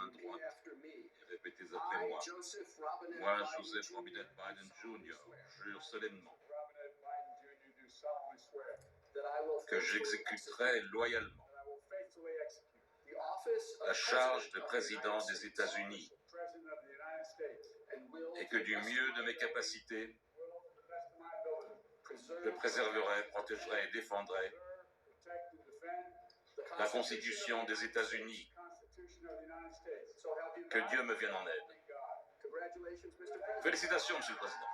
main droite et répétez après moi. Moi, Joseph Robinette Biden Jr., jure solennement que j'exécuterai loyalement la charge de président des États-Unis et que du mieux de mes capacités, je préserverai, protégerai et défendrai la Constitution des États-Unis. Que Dieu me vienne en aide. Félicitations, Monsieur le Président.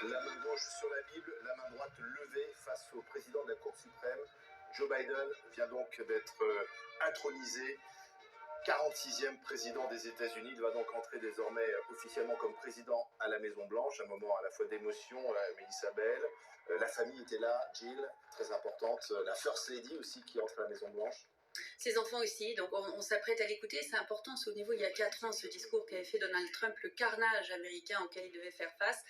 La main gauche sur la Bible, la main droite levée face au président de la Cour suprême. Joe Biden vient donc d'être intronisé 46e président des États-Unis. Il va donc entrer désormais officiellement comme président à la Maison-Blanche. Un moment à la fois d'émotion, Mélissa Bell. La famille était là, Jill, très importante. La First Lady aussi qui entre à la Maison-Blanche. Ses enfants aussi, donc on s'apprête à l'écouter. C'est important, c'est au niveau, il y a 4 ans, ce discours qu'avait fait Donald Trump, le carnage américain auquel il devait faire face,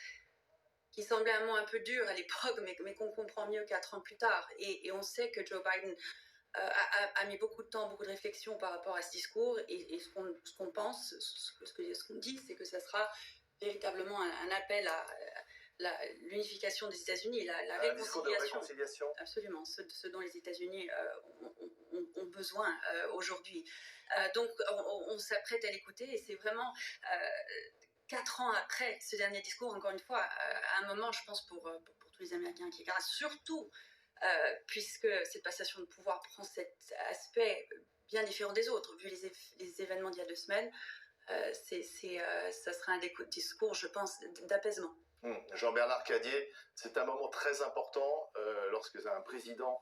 qui semblait un mot un peu dur à l'époque, mais qu'on comprend mieux 4 ans plus tard. Et on sait que Joe Biden a mis beaucoup de temps, beaucoup de réflexion par rapport à ce discours, et ce qu'on pense, ce qu'on dit, c'est que ça sera véritablement un appel à l'unification des États-Unis, la réconciliation. Discours de réconciliation. Absolument, ce dont les États-Unis ont besoin aujourd'hui. Donc on s'apprête à l'écouter, et c'est vraiment 4 ans après ce dernier discours, encore une fois, à un moment, je pense, pour tous les Américains qui est grave, surtout puisque cette passation de pouvoir prend cet aspect bien différent des autres. Vu les événements d'il y a 2 semaines, ça sera un discours, je pense, d'apaisement. Jean-Bernard Cadier, c'est un moment très important lorsque un président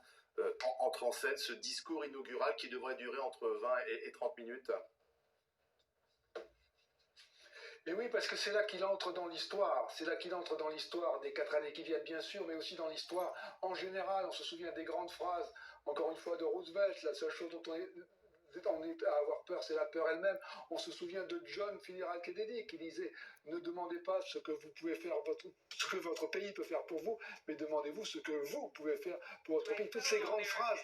entre en scène, ce discours inaugural qui devrait durer entre 20 et 30 minutes. Et oui, parce que c'est là qu'il entre dans l'histoire. C'est là qu'il entre dans l'histoire des 4 années qui viennent, bien sûr, mais aussi dans l'histoire en général. On se souvient des grandes phrases, encore une fois, de Roosevelt. La seule chose dont on est à avoir peur, c'est la peur elle-même. On se souvient de John Fitzgerald Kennedy qui disait « Ne demandez pas ce que vous pouvez faire, ce que votre pays peut faire pour vous, mais demandez-vous ce que vous pouvez faire pour votre pays. » Toutes ces grandes phrases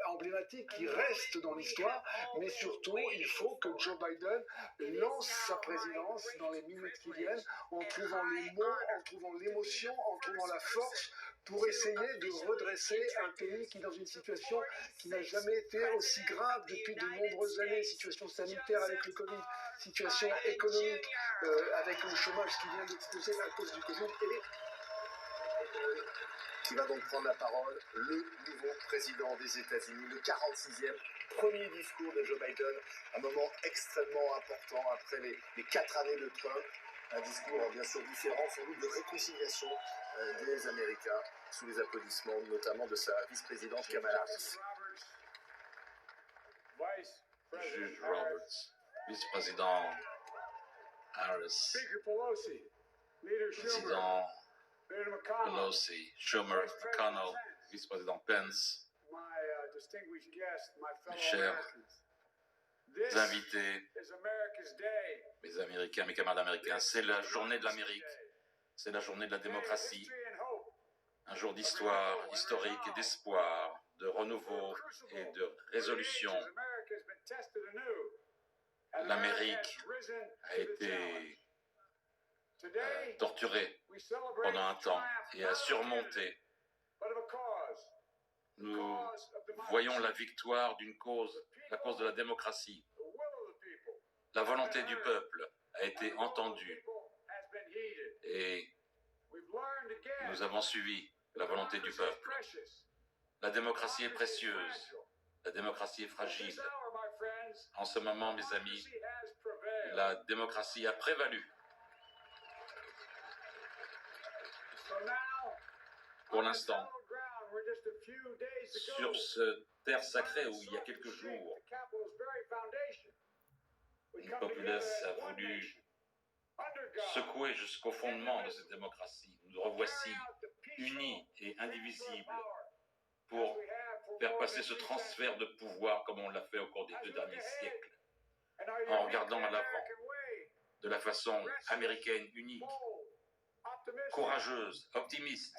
emblématiques qui restent dans l'histoire, mais surtout, il faut que Joe Biden lance sa présidence dans les minutes qui viennent en trouvant les mots, en trouvant l'émotion, en trouvant la force pour essayer de redresser un pays qui est dans une situation qui n'a jamais été aussi grave depuis de nombreuses années, situation sanitaire avec le Covid, situation économique avec le chômage qui vient d'exploser à cause du Covid, et qui va donc prendre la parole, le nouveau président des États-Unis, le 46e, premier discours de Joe Biden, un moment extrêmement important après les 4 années de Trump, un discours bien sûr différent, sans doute de réconciliation des Américains, sous les applaudissements notamment de sa vice-présidente Kamala Harris. Juge Roberts, vice-président Harris, président Pelosi, Schumer, McConnell, vice-président Pence, mes chers invités, mes Américains, mes camarades américains, c'est la journée de l'Amérique, c'est la journée de la démocratie, un jour d'histoire, historique et d'espoir, de renouveau et de résolution. L'Amérique a été torturée pendant un temps et a surmonté. Nous voyons la victoire d'une cause, la cause de la démocratie. La volonté du peuple a été entendue et nous avons suivi la volonté du peuple. La démocratie est précieuse, la démocratie est fragile. En ce moment, mes amis, la démocratie a prévalu. Pour l'instant, sur cette terre sacrée où il y a quelques jours, une populace a voulu secouer jusqu'au fondement de cette démocratie. Nous revoici unis et indivisibles pour faire passer ce transfert de pouvoir comme on l'a fait au cours des 2 derniers siècles, en regardant à l'avant, de la façon américaine, unique, courageuse, optimiste,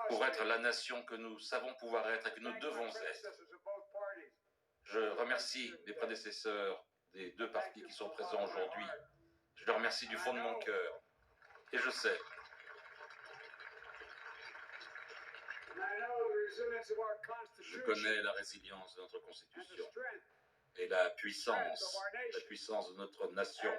pour être la nation que nous savons pouvoir être et que nous devons être. Je remercie les prédécesseurs des 2 partis qui sont présents aujourd'hui. Je les remercie du fond de mon cœur. Et je sais connais la résilience de notre Constitution et la puissance de notre nation.